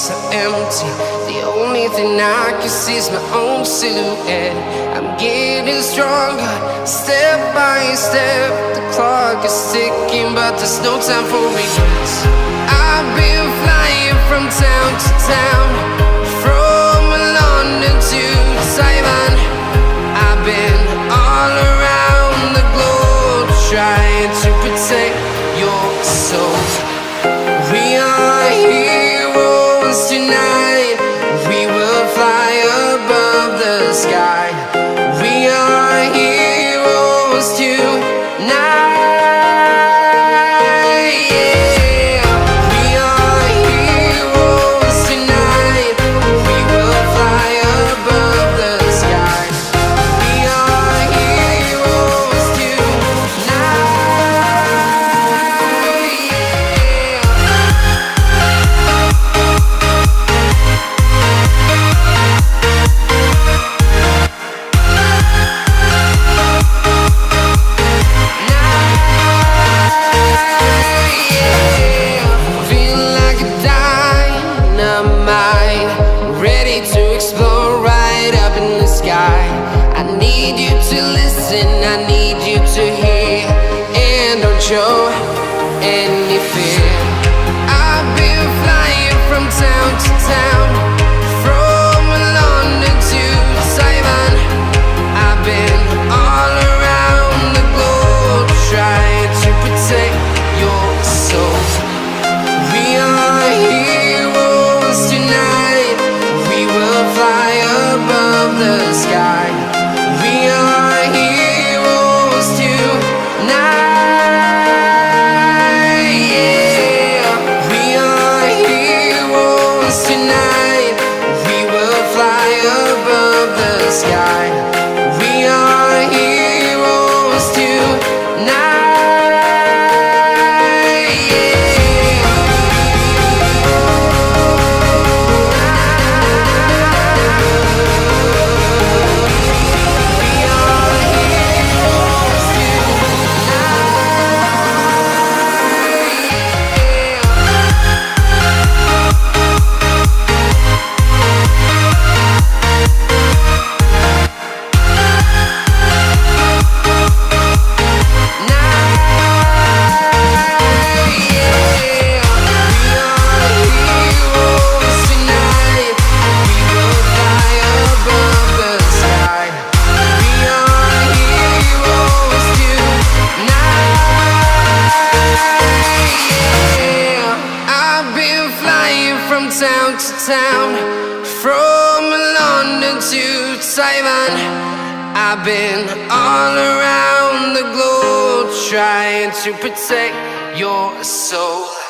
so empty. The only thing I can see is my own silhouette. I'm getting stronger, step by step. The clock is ticking, but there's no time for regrets. I've been flying from town to town, from London to Taiwan. I've been all around the globe, trying to protect your soul. We are heroes tonight. We will fly above the sky. We are heroes tonight. Yeah. We are heroes tonight. We will fly above the sky. We are heroes tonight. I need you to listen, I need you to hear, and don't show any fear. I've been flying from town to town, from London to Taiwan. I've been all around the globe, trying to protect your soul. We are heroes tonight. We will fly above the sky. We are heroes tonight. Yeah. We are heroes tonight. We will fly above the sky. We are heroes tonight. From town to town, from London to Taiwan. I've been all around the globe, trying to protect your soul.